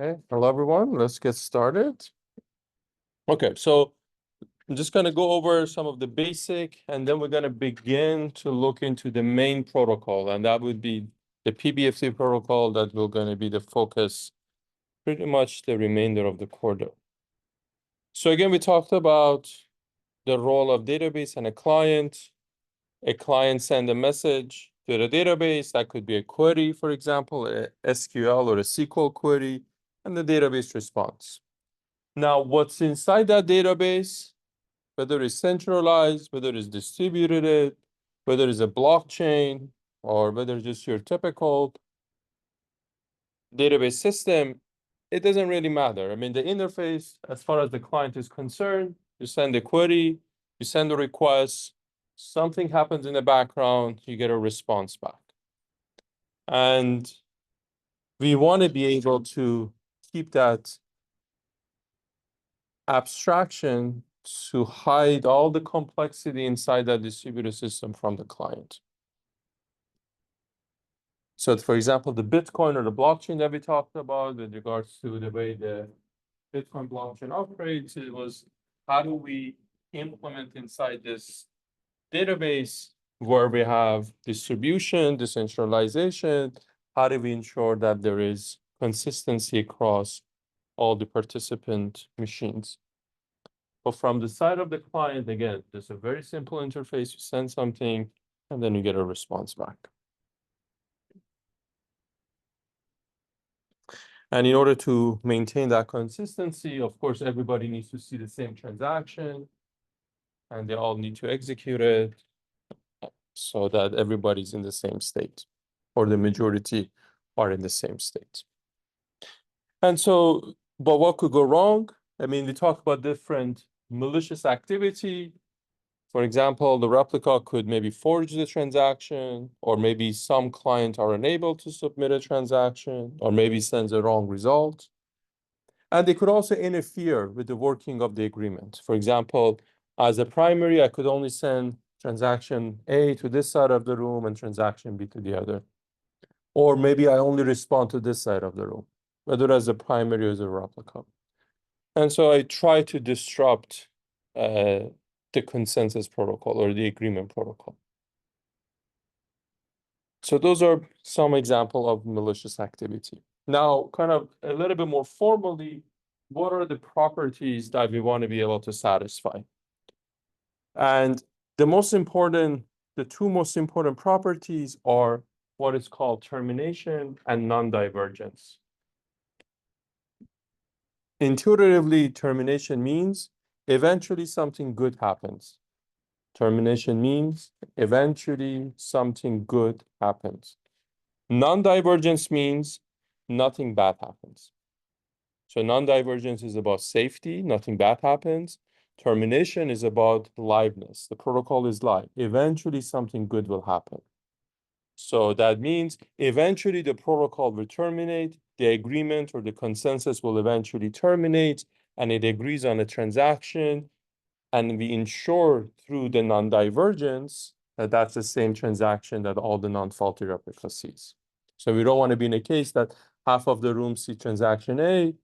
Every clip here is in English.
Okay, hello everyone. Let's get started. Okay, so I'm just going to go over some of the basic, and then we're going to begin to look into the main protocol, and that would be the PBFT protocol that will going to be the focus pretty much the remainder of the quarter. So again, we talked about the role of database and a client. A client send a message to the database. That could be a query, for example, a SQL or a SQL query, and the database responds. Now, what's inside that database, whether it's centralized, whether it's distributed, whether it's a blockchain, or whether it's just your typical database system, it doesn't really matter. I mean, the interface, as far as the client is concerned, you send a query, you send a request, something happens in the background, you get a response back. And we want to be able to keep that abstraction to hide all the complexity inside that distributed system from the client. So for example, the Bitcoin or the blockchain that we talked about with regards to the way the Bitcoin blockchain operates, it was how do we implement inside this database where we have distribution, decentralization, how do we ensure that there is consistency across all the participant machines? But from the side of the client, again, there's a very simple interface. You send something, and then you get a response back. And in order to maintain that consistency, of course, everybody needs to see the same transaction, and they all need to execute it so that everybody's in the same state, or the majority are in the same state. And so, but what could go wrong? I mean, we talk about different malicious activity. For example, the replica could maybe forge the transaction, or maybe some client are unable to submit a transaction, or maybe sends a wrong result. And they could also interfere with the working of the agreement. For example, as a primary, I could only send transaction A to this side of the room and transaction B to the other. Or maybe I only respond to this side of the room, whether as a primary or as a replica. And so I try to disrupt the consensus protocol or the agreement protocol. So those are some examples of malicious activity. Now, kind of a little bit more formally, what are the properties that we want to be able to satisfy? And the two most important properties are what is called termination and non-divergence. Intuitively, termination means eventually something good happens. Termination means eventually something good happens. Non-divergence means nothing bad happens. So non-divergence is about safety, nothing bad happens. Termination is about liveness. The protocol is live. Eventually something good will happen. So that means eventually the protocol will terminate, the agreement or the consensus will eventually terminate, and it agrees on a transaction. And we ensure through the non-divergence that that's the same transaction that all the non-faulty replicas sees. So we don't want to be in a case that half of the room see transaction A,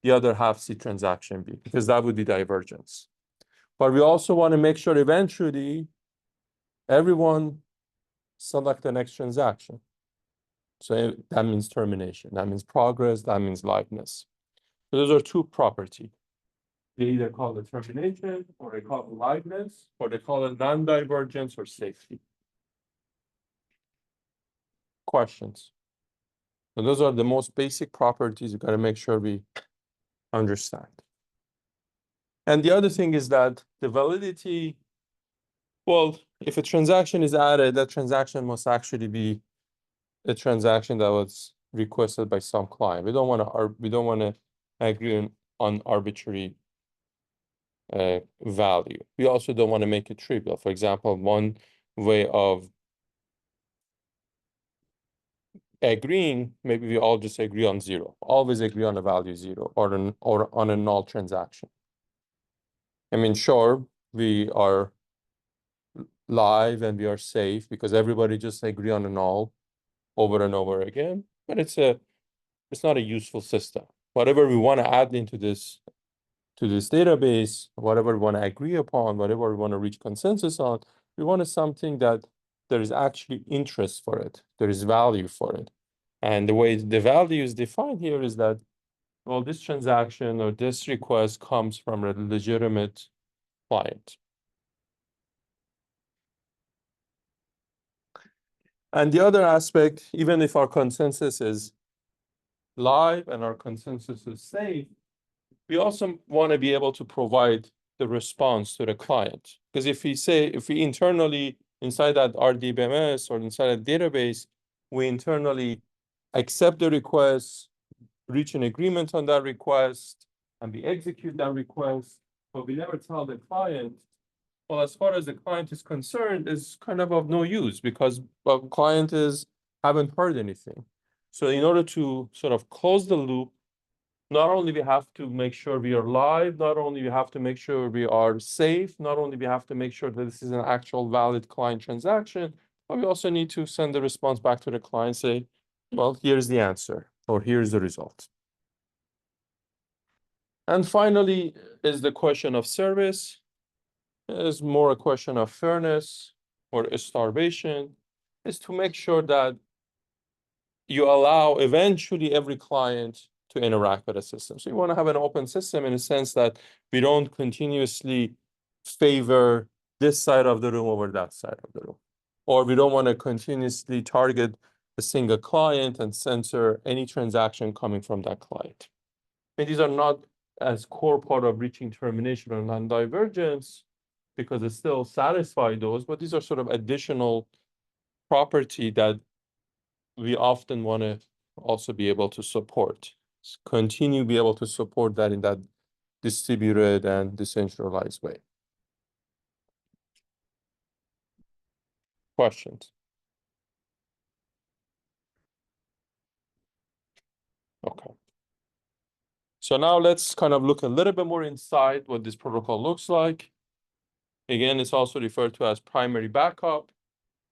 the other half see transaction B, because that would be divergence. But we also want to make sure eventually everyone select the next transaction. So that means termination, that means progress, that means liveness. So those are two properties. They either call it termination, or they call it liveness, or they call it non-divergence or safety. Questions? So those are the most basic properties you got to make sure we understand. And the other thing is that the validity, well, if a transaction is added, that transaction must actually be a transaction that was requested by some client. We don't want to agree on arbitrary value. We also don't want to make it trivial. For example, one way of agreeing, maybe we all just agree on 0. Always agree on a value 0 or on a null transaction. I mean, sure, we are live and we are safe because everybody just agree on a null over and over again, but it's a it's not a useful system. Whatever we want to add into this database, whatever we want to agree upon, whatever we want to reach consensus on, we want something that there is actually interest for it. There is value for it. And the way the value is defined here is that, well, this transaction or this request comes from a legitimate client. And the other aspect, even if our consensus is live and our consensus is safe, we also want to be able to provide the response to the client. Because if we internally inside that RDBMS or inside a database, we internally accept the request, reach an agreement on that request, and we execute that request, but we never tell the client, well, as far as the client is concerned, is kind of no use because the client haven't heard anything. So in order to sort of close the loop, not only we have to make sure we are live, not only we have to make sure we are safe, not only we have to make sure that this is an actual valid client transaction, but we also need to send the response back to the client, say, well, here's the answer, or here's the result. And finally is the question of service. Is more a question of fairness or starvation, is to make sure that you allow eventually every client to interact with a system. So you want to have an open system in the sense that we don't continuously favor this side of the room over that side of the room. Or we don't want to continuously target a single client and censor any transaction coming from that client. And these are not as core part of reaching termination or non-divergence because it still satisfies those, but these are sort of additional property that we often want to also be able to support, continue be able to support that in that distributed and decentralized way. Questions? Okay. So now let's kind of look a little bit more inside what this protocol looks like. Again, it's also referred to as primary backup.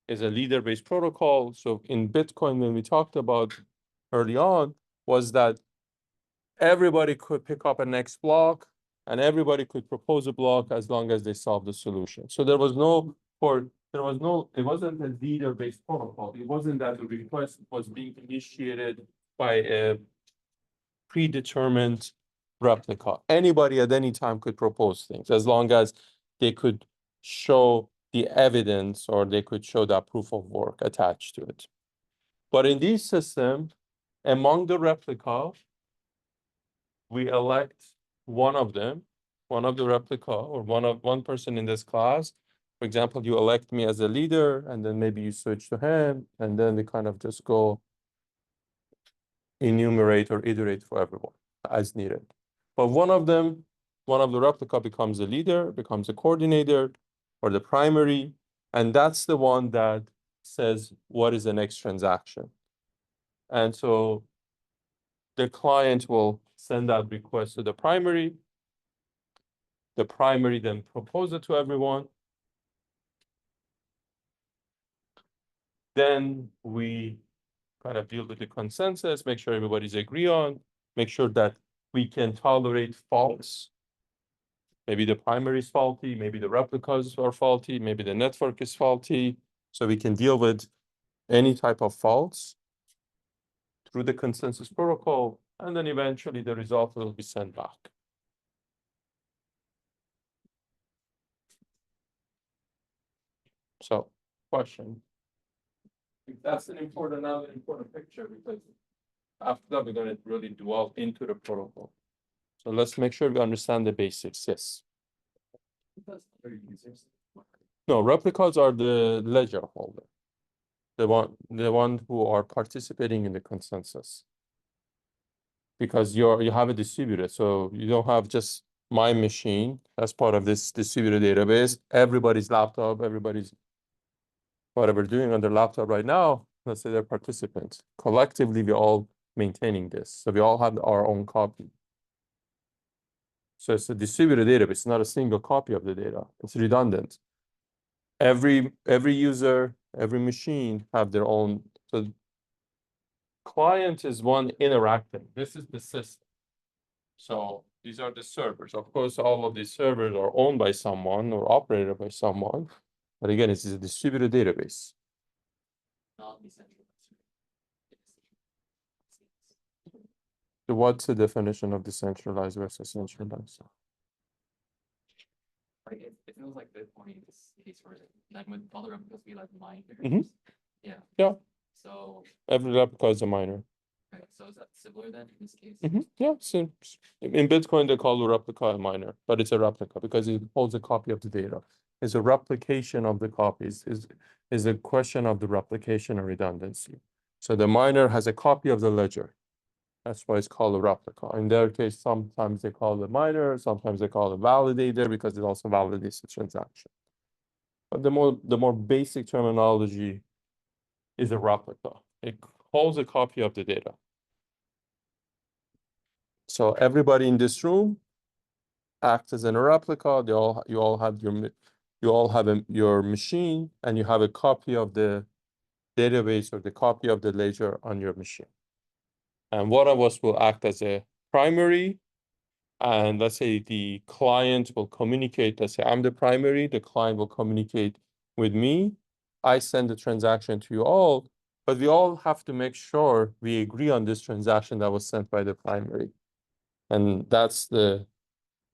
Is a leader-based protocol. So in Bitcoin, when we talked about early on, was that everybody could pick up a next block and everybody could propose a block as long as they solve the solution. So it wasn't a leader-based protocol. It wasn't that the request was being initiated by a predetermined replica. Anybody at any time could propose things as long as they could show the evidence or they could show that proof of work attached to it. But in this system, among the replica, we elect one of them, one of the replica or one person in this class. For example, you elect me as a leader and then maybe you switch to him and then we kind of just go enumerate or iterate for everyone as needed. But one of the replica becomes a leader, becomes a coordinator or the primary, and that's the one that says what is the next transaction. And so the client will send that request to the primary. The primary then proposes it to everyone. Then we kind of deal with the consensus, make sure everybody's agree on, make sure that we can tolerate faults. Maybe the primary is faulty, maybe the replicas are faulty, maybe the network is faulty. So we can deal with any type of faults through the consensus protocol, and then eventually the result will be sent back. So, question. That's another important picture because after that we're going to really dwell into the protocol. So let's make sure we understand the basics. Yes. No, replicas are the ledger holder. The one who are participating in the consensus. Because you have a distributed, so you don't have just my machine as part of this distributed database. Everybody's laptop, everybody's whatever doing on their laptop right now, let's say they're participants. Collectively, we're all maintaining this. So we all have our own copy. So it's a distributed database, it's not a single copy of the data. It's redundant. Every user, every machine have their own. So client is one interacting. This is the system. So these are the servers. Of course, all of these servers are owned by someone or operated by someone. But again, it's a distributed database. So what's the definition of decentralized versus centralized? Like it feels like Bitcoin is case where like with other replicas be like miners. Yeah. Yeah. So Every replica is a miner. right. So is that similar then in this case? Yeah, so in Bitcoin, they call a replica a miner, but it's a replica because it holds a copy of the data. It's a replication of the copies, is a question of the replication and redundancy. So the miner has a copy of the ledger. That's why it's called a replica. In their case, sometimes they call it a miner, sometimes they call it a validator because it also validates the transaction. But the more basic terminology is a replica. It holds a copy of the data. So everybody in this room acts as a replica. You all have your machine, and you have a copy of the database or the copy of the ledger on your machine. And one of us will act as a primary, and let's say the client will communicate. Let's say I'm the primary, the client will communicate with me. I send the transaction to you all, but we all have to make sure we agree on this transaction that was sent by the primary. And that's the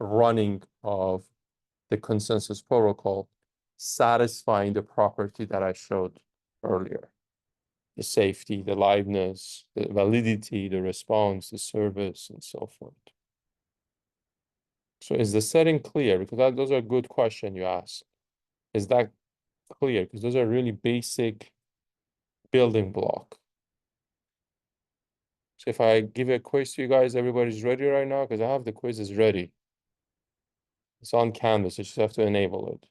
running of the consensus protocol, satisfying the property that I showed earlier. The safety, the liveness, the validity, the response, the service, and so forth. So is the setting clear? Because those are good questions you asked. Is that clear? Because those are really basic building block. So if I give a quiz to you guys, everybody's ready right now? Because I have the quizzes ready. It's on Canvas, you just have to enable it.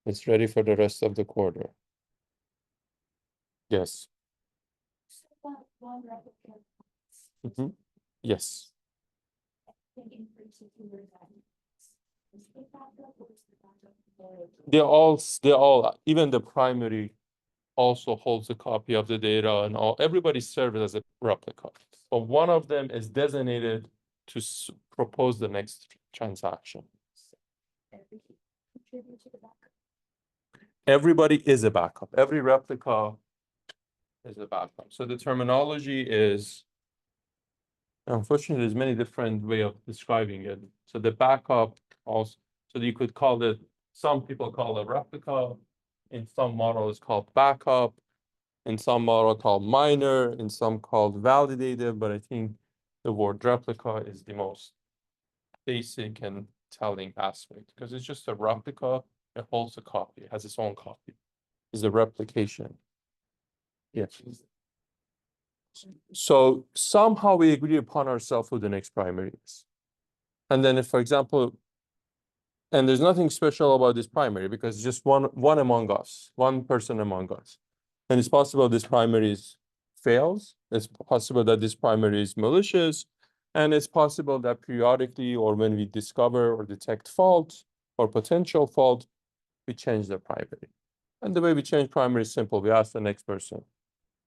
It's ready for the rest of the quarter. Yes. Yes. They all, even the primary also holds a copy of the data, and everybody serves as a replica. But one of them is designated to propose the next transaction. Everybody is a backup. Every replica is a backup. So the terminology is, unfortunately, there's many different ways of describing it. So the backup also, so you could call it, some people call it replica. In some models called backup. In some model called miner. In some called validated. But I think the word replica is the most basic and telling aspect because it's just a replica. It holds a copy. It has its own copy. It's a replication. Yes. So somehow we agree upon ourselves who the next primary is. And then if, for example, and there's nothing special about this primary because it's just one among us, one person among us. And it's possible this primary fails. It's possible that this primary is malicious. And it's possible that periodically or when we discover or detect fault or potential fault, we change the primary. And the way we change primary is simple. We ask the next person.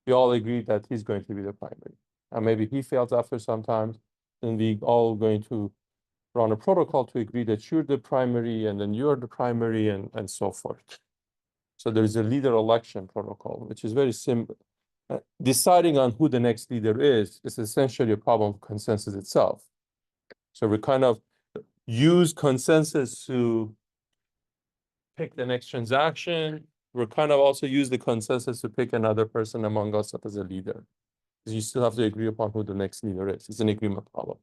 We all agree that he's going to be the primary. And maybe he fails after some time. Then we all going to run a protocol to agree that you're the primary and then you're the primary and so forth. So there's a leader election protocol, which is very simple. Deciding on who the next leader is essentially a problem of consensus itself. So we kind of use consensus to pick the next transaction. We're kind of also use the consensus to pick another person among us as a leader. Because you still have to agree upon who the next leader is. It's an agreement problem.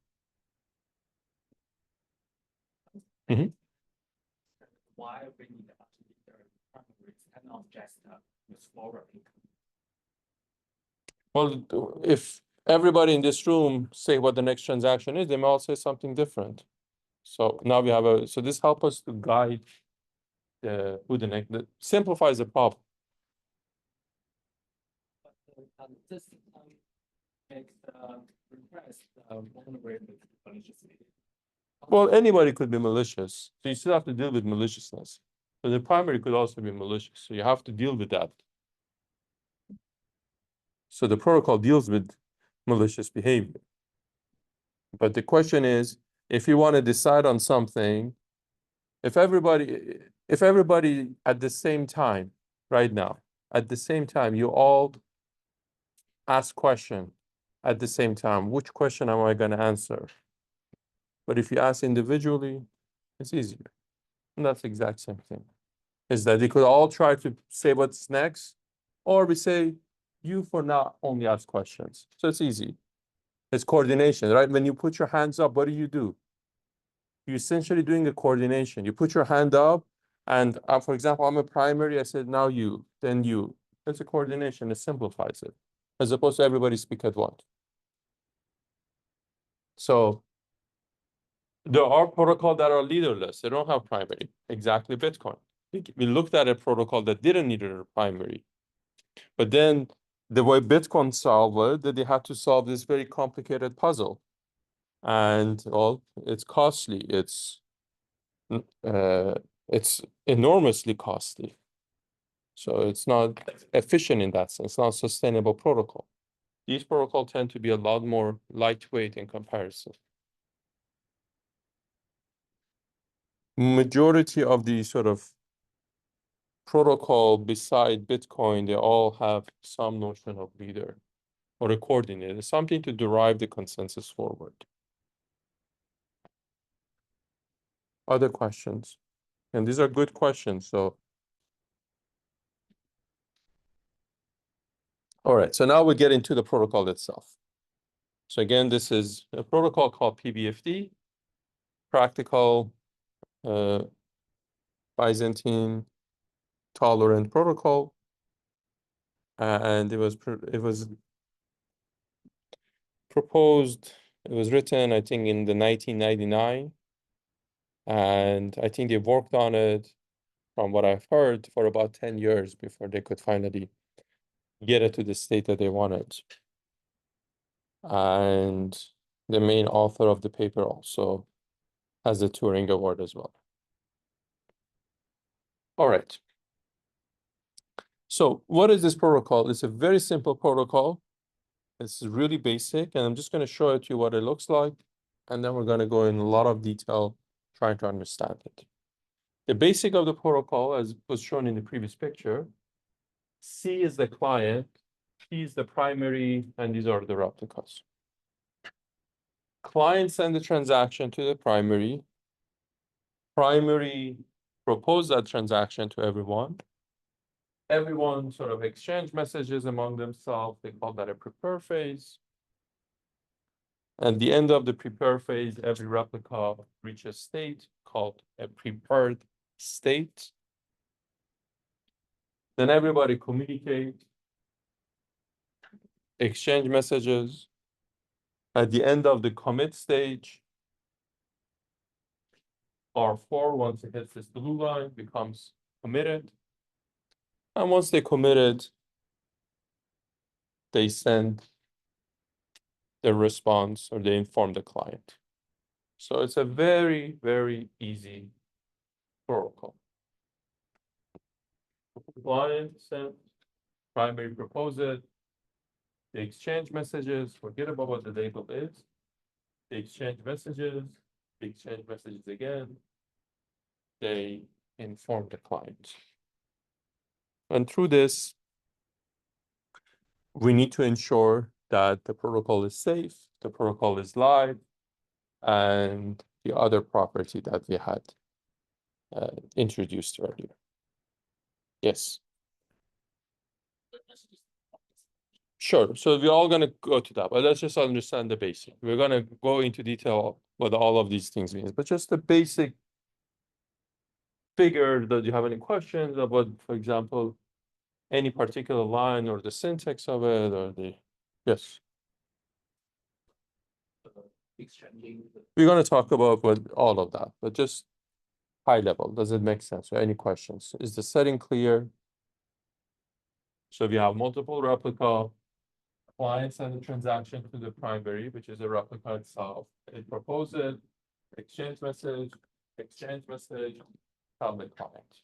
Why we need to be there and not just the small replica? Well, if everybody in this room say what the next transaction is, they may all say something different. So now we have so this helps us to guide who the next, simplifies the problem. But this makes the request vulnerable to maliciously. Well, anybody could be malicious. So you still have to deal with maliciousness. So the primary could also be malicious. So you have to deal with that. So the protocol deals with malicious behavior. But the question is, if you want to decide on something, if everybody at the same time, right now, at the same time, you all ask question at the same time, which question am I going to answer? But if you ask individually, it's easier. And that's the exact same thing. Is that they could all try to say what's next, or we say, you for now only ask questions. So it's easy. It's coordination, right? When you put your hands up, what do? You're essentially doing a coordination. You put your hand up, and for example, I'm a primary. I said, now you, then you. It's a coordination. It simplifies it, as opposed to everybody speak at once. So there are protocols that are leaderless. They don't have primary. Exactly Bitcoin. We looked at a protocol that didn't need a primary. But then the way Bitcoin solved it, that they had to solve this very complicated puzzle. And well, it's costly. It's enormously costly. So it's not efficient in that sense. It's not a sustainable protocol. These protocols tend to be a lot more lightweight in comparison. Majority of the sort of protocol beside Bitcoin, they all have some notion of leader or a coordinator, something to derive the consensus forward. Other questions? And these are good questions. So, all right. So now we get into the protocol itself. So again, this is a protocol called PBFD, Practical Byzantine Tolerant Protocol. And it was proposed, it was written, I think, in the 1999. And I think they worked on it, from what I've heard, for about 10 years before they could finally get it to the state that they wanted. And the main author of the paper also has the Turing Award as well. All right. So what is this protocol? It's a very simple protocol. It's really basic, and I'm just going to show it to you what it looks like. And then we're going to go in a lot of detail trying to understand it. The basic of the protocol, as was shown in the previous picture, C is the client, P is the primary, and these are the replicas. Client send the transaction to the primary. Primary propose that transaction to everyone. Everyone sort of exchange messages among themselves. They call that a prepare phase. At the end of the prepare phase, every replica reaches state called a prepared state. Then everybody communicate, exchange messages. At the end of the commit stage, R4, once it hits this blue line, becomes committed. And once they committed, they send the response, or they inform the client. So it's a very, very easy protocol. Client sent, primary propose it, they exchange messages, forget about what the label is. They exchange messages again. They inform the client. And through this, we need to ensure that the protocol is safe, the protocol is live, and the other property that we had introduced earlier. Yes. Sure. So we're all going to go to that, but let's just understand the basic. We're going to go into detail what all of these things mean, but just the basic figure. Do you have any questions about, for example, any particular line or the syntax of it, or the, yes. Exchanging. We're going to talk about all of that, but just high level. Does it make sense? Or any questions? Is the setting clear? So we have multiple replica. Client send a transaction to the primary, which is a replica itself. It proposes, exchange message, tell the client.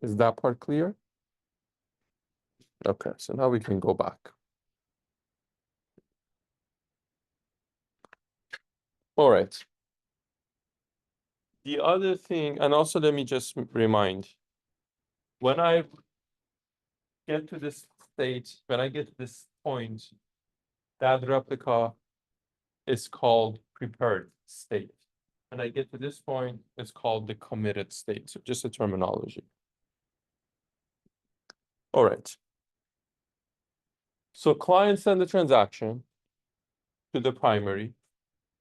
Is that part clear? Okay, so now we can go back. All right. The other thing, and also let me just remind, when I get to this state, when I get to this point, that replica is called prepared state. When I get to this point, it's called the committed state. So just a terminology. All right. So client send the transaction to the primary.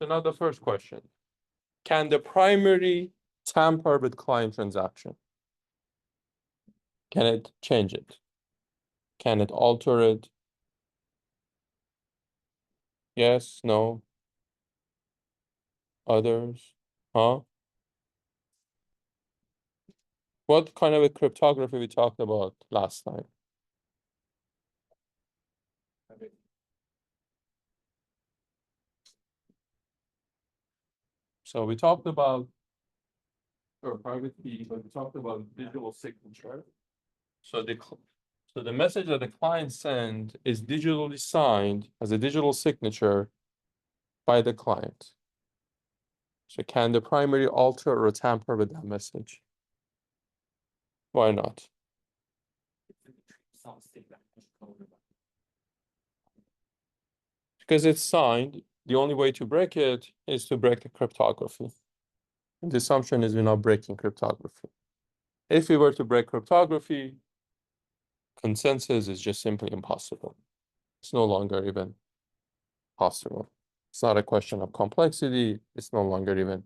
So now the first question, can the primary tamper with client transaction? Can it change it? Can it alter it? Yes, no. Others? Huh? What kind of a cryptography we talked about last time? So we talked about private key, but we talked about digital signature. So the message that the client sends is digitally signed as a digital signature by the client. So can the primary alter or tamper with that message? Why not? Because it's signed, the only way to break it is to break the cryptography. And the assumption is we're not breaking cryptography. If we were to break cryptography, consensus is just simply impossible. It's no longer even possible. It's not a question of complexity. It's no longer even,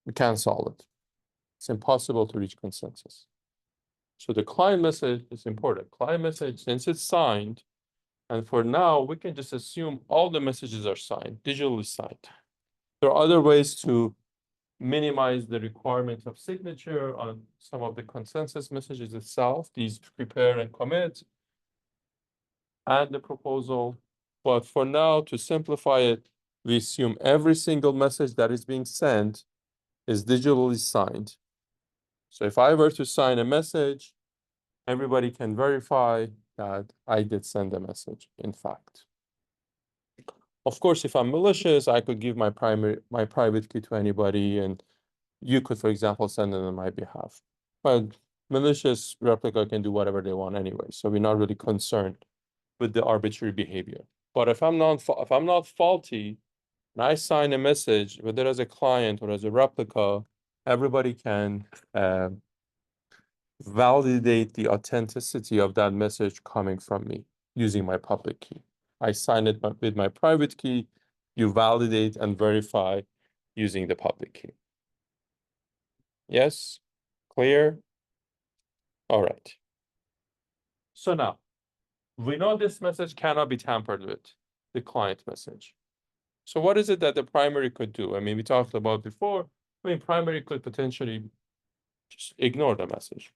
we can't solve it. It's impossible to reach consensus. So the client message is important. Client message, since it's signed, and for now, we can just assume all the messages are signed, digitally signed. There are other ways to minimize the requirement of signature on some of the consensus messages itself, these prepare and commit, and the proposal. But for now, to simplify it, we assume every single message that is being sent is digitally signed. So if I were to sign a message, everybody can verify that I did send a message, in fact. Of course, if I'm malicious, I could give my private key to anybody, and you could, for example, send it on my behalf. But malicious replica can do whatever they want anyway, so we're not really concerned with the arbitrary behavior. But if I'm not faulty, and I sign a message, whether as a client or as a replica, everybody can validate the authenticity of that message coming from me using my public key. I sign it with my private key. You validate and verify using the public key. Yes? Clear? All right. So now, we know this message cannot be tampered with, the client message. So what is it that the primary could do? I mean, we talked about before, primary could potentially just ignore the message.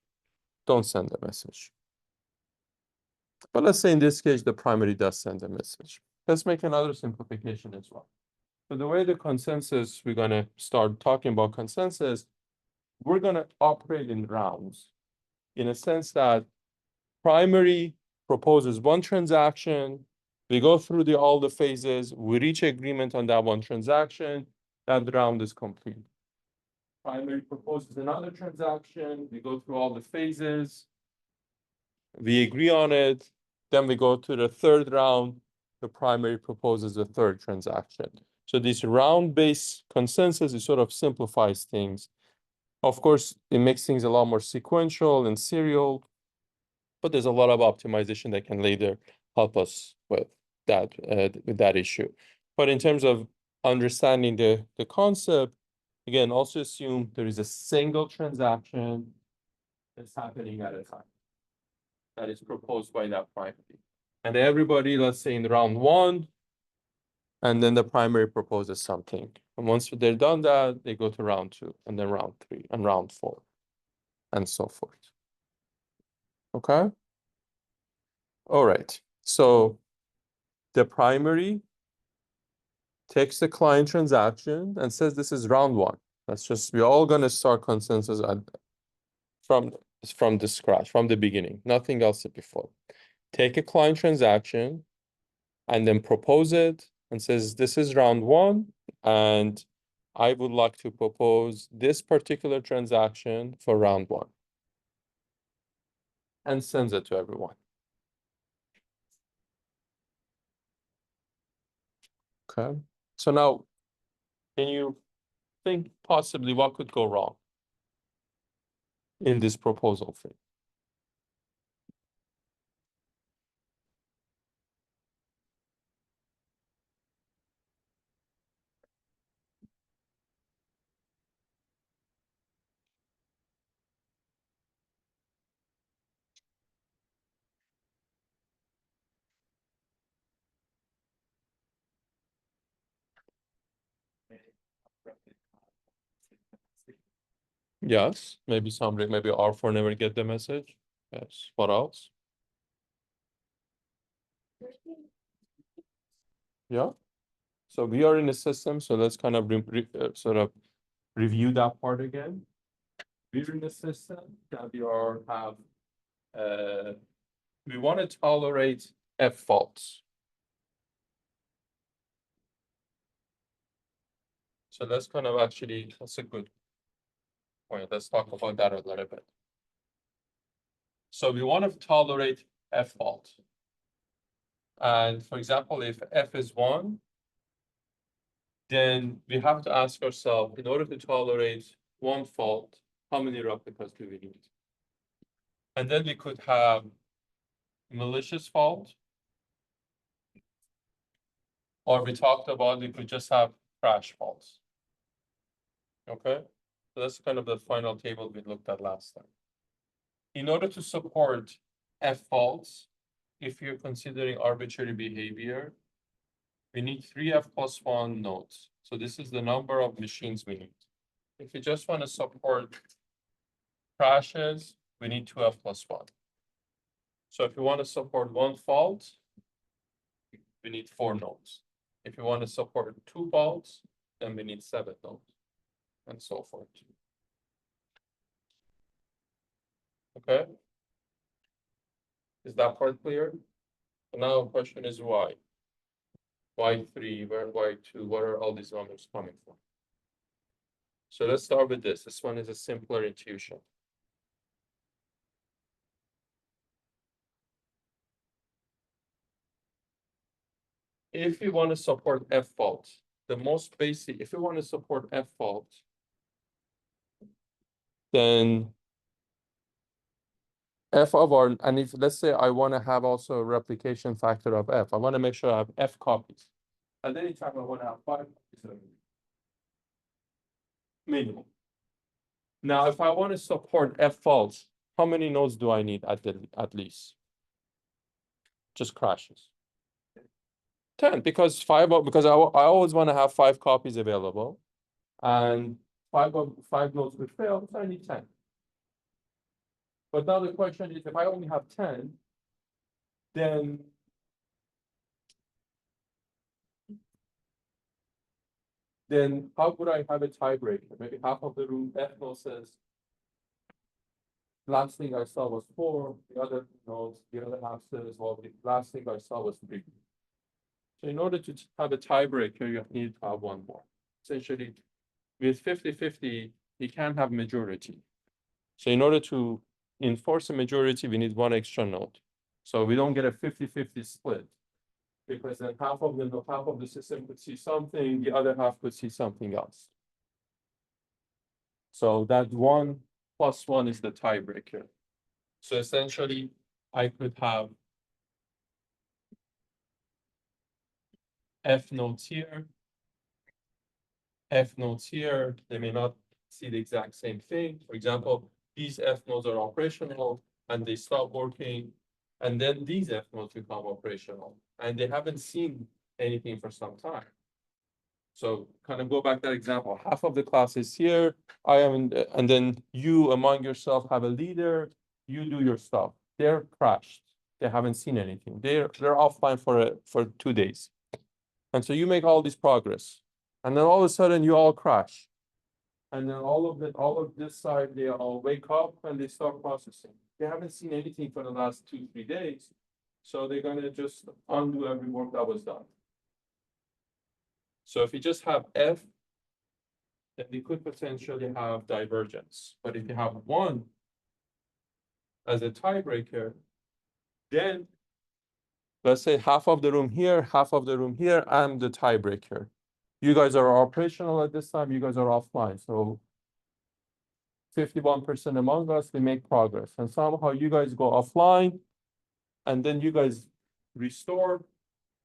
Don't send the message. But let's say in this case, the primary does send a message. Let's make another simplification as well. So the way the consensus, we're going to start talking about consensus, we're going to operate in rounds in a sense that primary proposes one transaction, we go through all the phases, we reach agreement on that one transaction, that round is complete. Primary proposes another transaction, we go through all the phases, we agree on it, then we go to the third round, the primary proposes the third transaction. So this round-based consensus, it sort of simplifies things. Of course, it makes things a lot more sequential and serial, but there's a lot of optimization that can later help us with that issue. But in terms of understanding the concept, again, also assume there is a single transaction that's happening at a time that is proposed by that primary. And everybody, let's say in round one, and then the primary proposes something. And once they're done that, they go to round two, and then round three, and round four, and so forth. Okay? All right. So the primary takes the client transaction and says this is round one. We're all going to start consensus from from the scratch, from the beginning, nothing else before. Take a client transaction and then propose it and says, this is round one, and I would like to propose this particular transaction for round one. And sends it to everyone. Okay, so now, can you think possibly what could go wrong in this proposal thing? Yes, maybe somebody, maybe R4 never get the message. Yes, what else? Yeah, so we are in a system, so let's kind of sort of review that part again. We're in a system that we want to tolerate F faults. So that's kind of actually, that's a good point. Let's talk about that a little bit. So we want to tolerate F fault. And for example, if F is 1, then we have to ask ourselves, in order to tolerate one fault, how many replicas do we need? And then we could have malicious fault, or we talked about we could just have crash faults. Okay, so that's kind of the final table we looked at last time. In order to support F faults, if you're considering arbitrary behavior, we need 3F+1 nodes. So this is the number of machines we need. If you just want to support crashes, we need 2F+1. So if you want to support one fault, we need 4 nodes. If you want to support 2 faults, then we need 7 nodes, and so forth. Okay? Is that part clear? Now the question is why? Why 3? Why 2? Where are all these numbers coming from? So let's start with this. This one is a simpler intuition. If you want to support F fault, the most basic, if you want to support F fault, then F of R, and if let's say I want to have also a replication factor of F, I want to make sure I have F copies. At any time I want to have 5 copies of it. Minimum. Now, if I want to support F faults, how many nodes do I need at least? Just crashes. 10, because because I always want to have 5 copies available, and 5 nodes would fail, so I need 10. But now the question is, if I only have 10, then how would I have a tiebreaker? Maybe half of the room F node says, last thing I saw was 4, the other nodes, the other half says, well, the last thing I saw was 3. So in order to have a tiebreaker, you need to have one more. Essentially, with 50-50, you can't have majority. So in order to enforce a majority, we need one extra node. So we don't get a 50-50 split, because then half of the system could see something, the other half could see something else. So that 1+1 is the tiebreaker. So essentially, I could have F nodes here, F nodes here. They may not see the exact same thing. For example, these F nodes are operational and they stop working, and then these F nodes become operational and they haven't seen anything for some time. So kind of go back to that example. Half of the class is here, I am, and then you among yourself have a leader, you do your stuff. They're crashed. They haven't seen anything. They're offline for 2 days. And so you make all this progress. And then all of a sudden you all crash. And then all of this side, they all wake up and they start processing. They haven't seen anything for the last 2-3 days. So they're gonna just undo every work that was done. So if you just have F, then we could potentially have divergence. But if you have 1 as a tiebreaker, then let's say half of the room here, half of the room here, I'm the tiebreaker. You guys are operational at this time, you guys are offline. So 51% among us, we make progress. And somehow you guys go offline, and then you guys restore,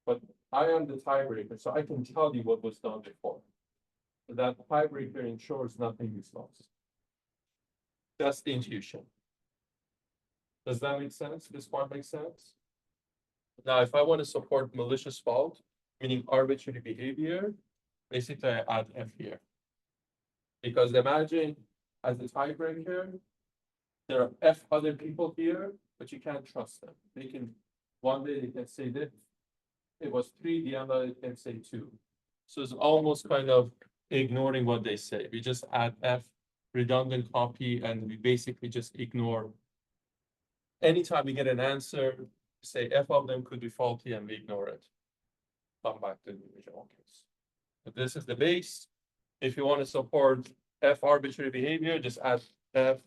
but I am the tiebreaker, so I can tell you what was done before. So that tiebreaker ensures nothing is lost. That's the intuition. Does that make sense? This part makes sense? Now, if I want to support malicious fault, meaning arbitrary behavior, basically I add F here. Because imagine as a tiebreaker, there are F other people here, but you can't trust them. They can, one day they can say that it was 3, the other they can say 2. So it's almost kind of ignoring what they say. We just add F, redundant copy, and we basically just ignore. Anytime we get an answer, say F of them could be faulty and we ignore it. Come back to the original case. But this is the base. If you want to support F arbitrary behavior, just add F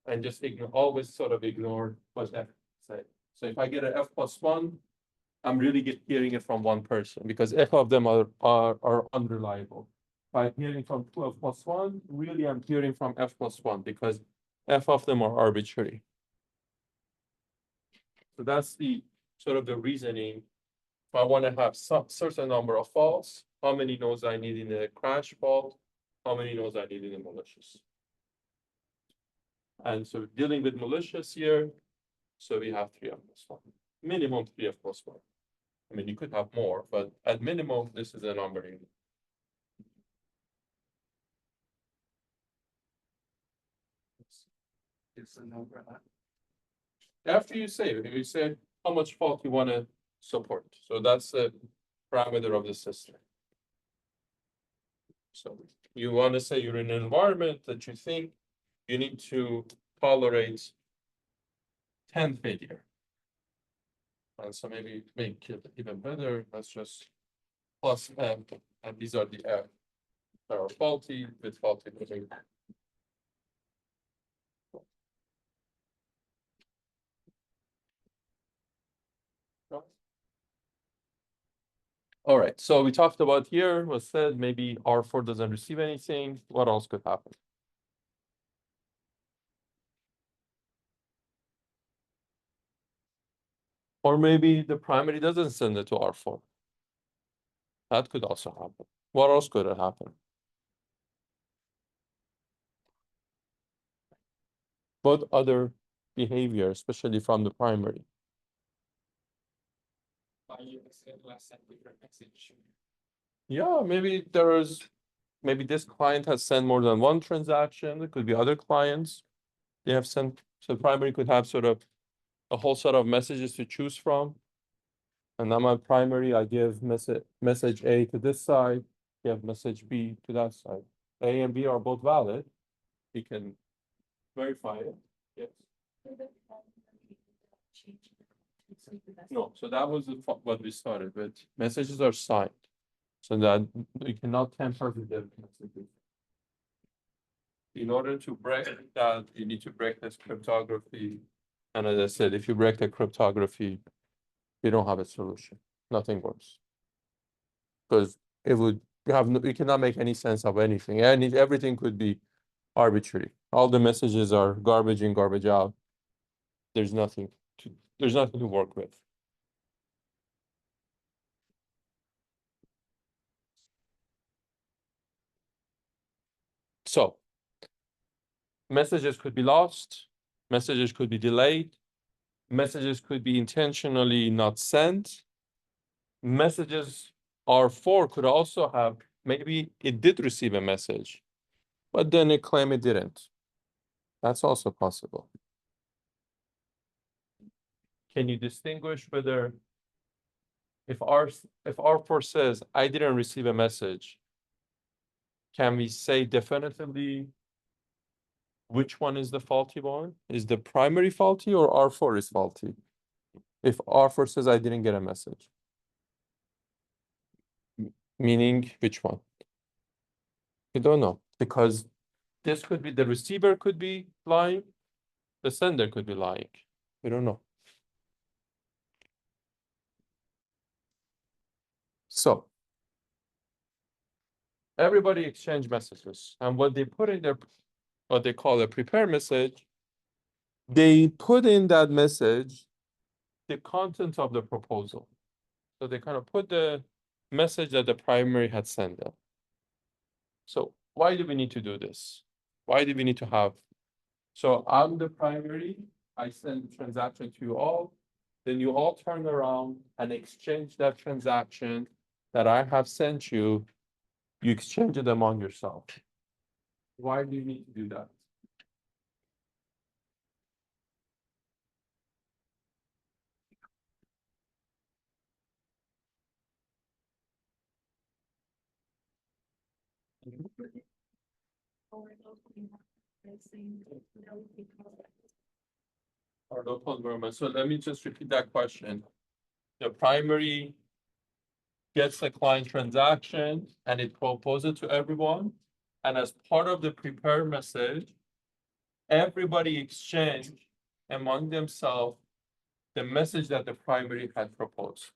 and just ignore, always sort of ignore what F say. So if I get an F plus 1, I'm really hearing it from one person because F of them are unreliable. If I'm hearing from 2 F plus 1, really I'm hearing from F plus 1 because F of them are arbitrary. So that's the sort of the reasoning. If I want to have some certain number of faults, how many nodes I need in a crash fault, how many nodes I need in a malicious. And so dealing with malicious here, so we have 3F plus 1, minimum 3F plus 1. I mean, you could have more, but at minimum, this is a number you need. It's a number. After you say how much fault you want to support. So that's the parameter of the system. So you want to say you're in an environment that you think you need to tolerate 10 failure. And so maybe make it even better. Let's just plus F, and these are the F that are faulty with faulty behavior. All right, so we talked about here was said maybe R4 doesn't receive anything. What else could happen? Or maybe the primary doesn't send it to R4. That could also happen. What else could it happen? What other behavior, especially from the primary? Yeah, maybe this client has sent more than one transaction. It could be other clients. They have sent, so primary could have sort of a whole set of messages to choose from. And now my primary, I give message A to this side, give message B to that side. A and B are both valid. You can verify it. Yes. No, so that was what we started with. Messages are signed, so that you cannot tamper with the messages. In order to break that, you need to break this cryptography. And as I said, if you break the cryptography, you don't have a solution. Nothing works. Because it would you cannot make any sense of anything. And everything could be arbitrary. All the messages are garbage in, garbage out. There's nothing to work with. So messages could be lost, messages could be delayed, messages could be intentionally not sent. Messages R4 could also have, maybe it did receive a message, but then it claimed it didn't. That's also possible. Can you distinguish whether if R4 says, I didn't receive a message, can we say definitively which one is the faulty one? Is the primary faulty or R4 is faulty? If R4 says I didn't get a message. Meaning which one? We don't know, because this could be, the receiver could be lying, the sender could be lying. We don't know. So everybody exchange messages, and what they put in their, what they call a prepare message, they put in that message the content of the proposal. So they kind of put the message that the primary had sent them. So why do we need to do this? Why do we need to have? So I'm the primary, I send the transaction to you all, then you all turn around and exchange that transaction that I have sent you, you exchange it among yourself. Why do you need to do that? Or local environment. So let me just repeat that question. The primary gets a client transaction and it proposes it to everyone. And as part of the prepare message, everybody exchange among themselves the message that the primary had proposed.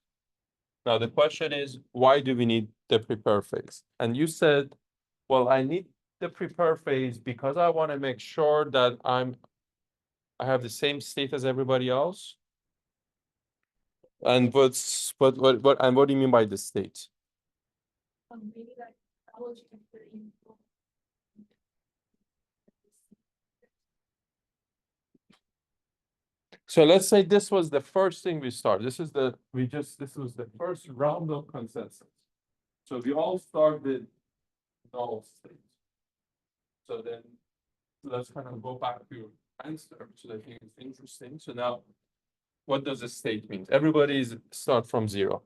Now the question is, why do we need the prepare phase? And you said, well, I need the prepare phase because I want to make sure that I have the same state as everybody else. And what and what do you mean by the state? Maybe like knowledge can put in. So let's say this was the first thing we start. This was the first round of consensus. So we all start with null state. So then let's kind of go back to your answer. So I think it's interesting. So now, what does a state mean? Everybody's start from 0.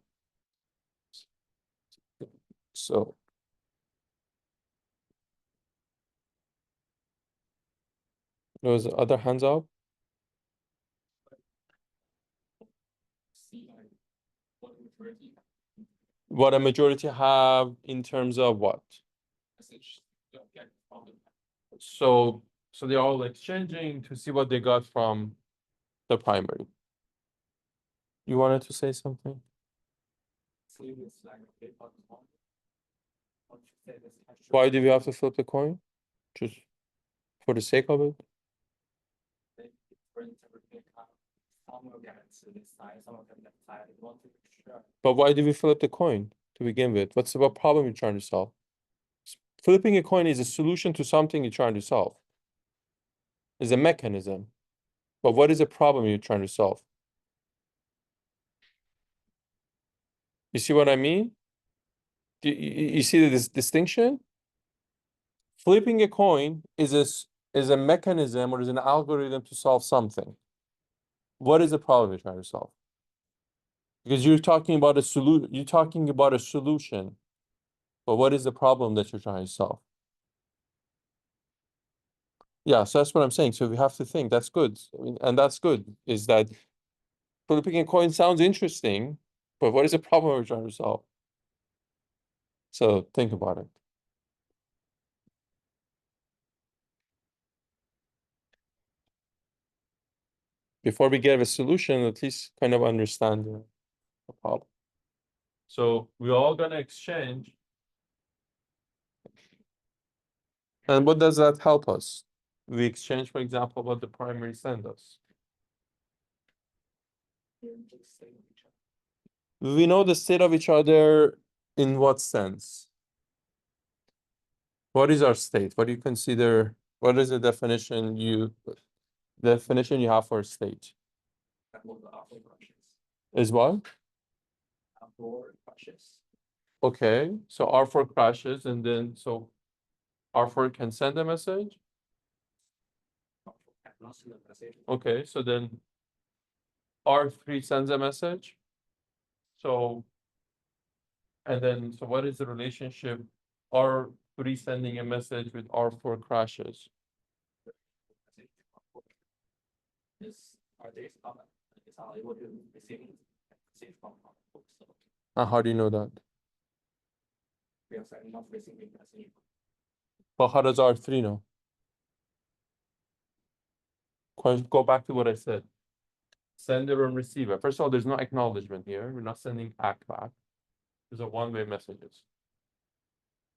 So those other hands up. What a majority have in terms of what? So they're all exchanging to see what they got from the primary. You wanted to say something? Why do we have to flip the coin? Just for the sake of it? But why do we flip the coin to begin with? What problem you're trying to solve? Flipping a coin is a solution to something you're trying to solve. It's a mechanism. But what is the problem you're trying to solve? You see what I mean? You see this distinction? Flipping a coin is a mechanism or is an algorithm to solve something. What is the problem you're trying to solve? Because you're talking about a solution, but what is the problem that you're trying to solve? Yeah, so that's what I'm saying. So we have to think. That's good. I mean, and that's good. Is that flipping a coin sounds interesting, but what is the problem we're trying to solve? So think about it. Before we get a solution, at least kind of understand the problem. So we're all gonna exchange. And what does that help us? We exchange, for example, what the primary send us. We know the state of each other in what sense? What is our state? What do you consider? What is the definition you have for a state? Is what? Okay, so R4 crashes, and then so R4 can send a message. Okay, so then R3 sends a message. So, and then, so what is the relationship? R R3 sending a message with R4 crashes. Are they it's not able to receive from so How do you know that? we are not receiving message. But how does R3 know? Go back to what I said. Sender and receiver. First of all, there's no acknowledgement here. We're not sending ACK back. These are one-way messages.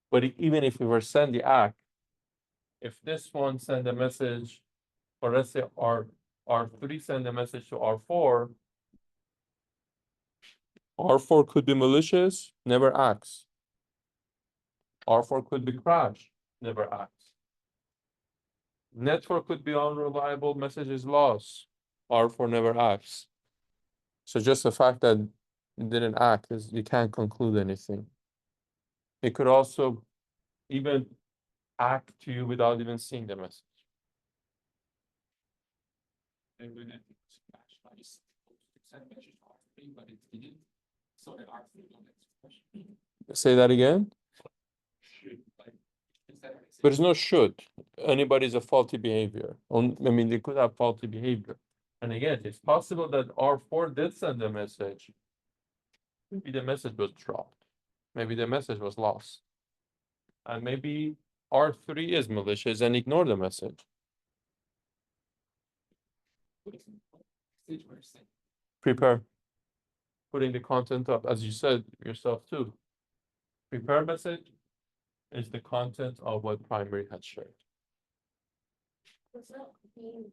But even if we were send the ACK, if this one send a message, or let's say R3 send a message to R4, R4 could be malicious, never acts. R4 could be crash, never acts. Network could be unreliable, messages lost. R4 never acts. So just the fact that it didn't act is you can't conclude anything. It could also even act to you without even seeing the message. And when I think it's matched, I just send a message to R3, but it didn't. So the R3 don't expression. Say that again. Should like instead of There's no should. Anybody's a faulty behavior. I mean, they could have faulty behavior. And again, it's possible that R4 did send a message. Maybe the message was dropped. Maybe the message was lost. And maybe R3 is malicious and ignore the message. Prepare. Putting the content up, as you said yourself too. Prepare message is the content of what primary had shared. Does that mean,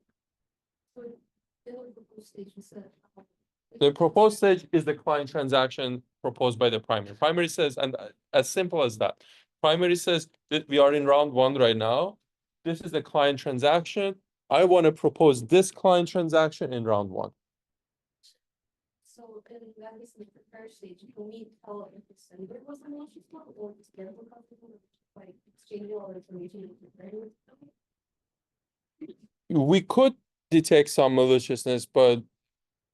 so in the proposed stage, you said. The proposed stage is the client transaction proposed by the primary. Primary says, and as simple as that. Primary says that we are in round 1 right now. This is the client transaction. I want to propose this client transaction in round 1. So in that case, in the prepare stage, you need to tell if the sender was a malicious one or the sender was comfortable, like exchanging all the information and preparing with them. We could detect some maliciousness, but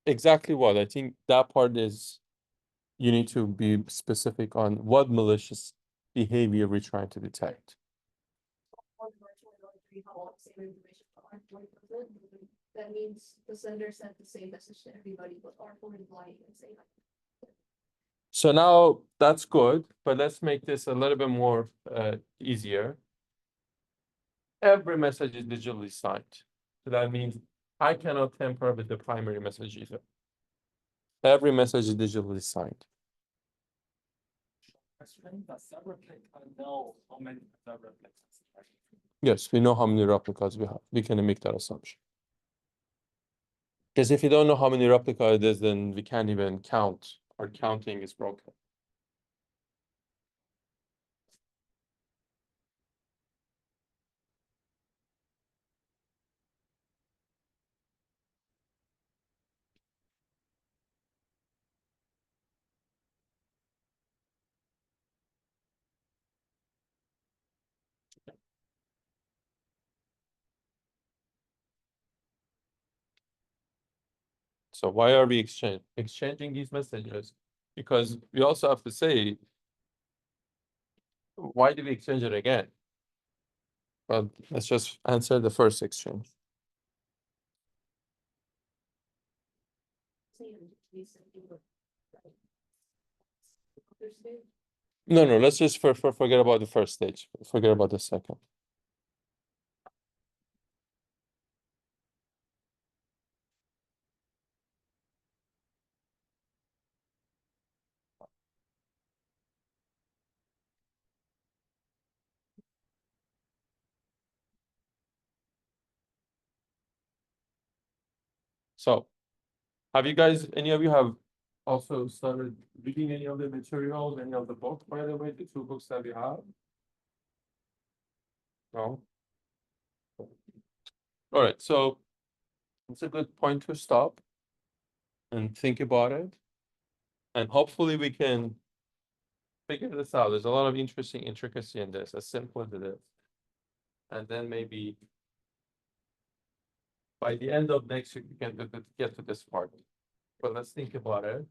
exactly what? I think that part is you need to be specific on what malicious behavior we're trying to detect. That means the sender sent the same message to everybody, but R4 is lying and saying. So now that's good, but let's make this a little bit more easier. Every message is digitally signed. So that means I cannot tamper with the primary message either. Every message is digitally signed. The server plate, I know how many server plates. Yes, we know how many replicas we have. We can make that assumption. Because if you don't know how many replicas it is, then we can't even count. Our counting is broken. So why are we exchanging these messages? Because we also have to say, why do we exchange it again? But let's just answer the first exchange. No, let's just forget about the first stage. Forget about the second. So, have you guys, any of you have also started reading any of the materials, any of the books, by the way, the 2 books that we have? No? All right, so it's a good point to stop and think about it. And hopefully we can figure this out. There's a lot of interesting intricacy in this, as simple as it is. And then maybe by the end of next week, we can get to this part. But let's think about it.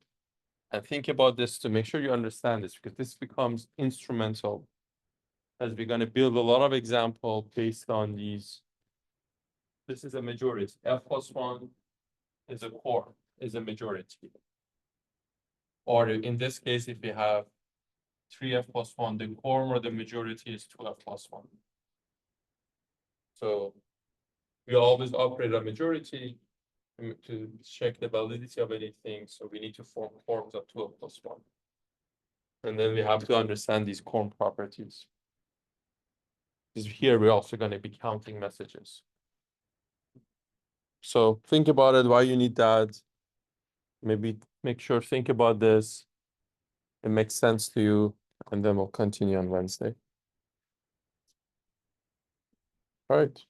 And think about this to make sure you understand this, because this becomes instrumental as we're gonna build a lot of example based on these. This is a majority. F plus one is a core, is a majority. Or in this case, if we have 3F plus one, the quorum or the majority is 2F plus one. So we always operate a majority to check the validity of anything. So we need to form quorums of 2F plus one. And then we have to understand these quorum properties. Because here we're also going to be counting messages. So think about it, why you need that. Maybe make sure, think about this. It makes sense to you, and then we'll continue on Wednesday. All right.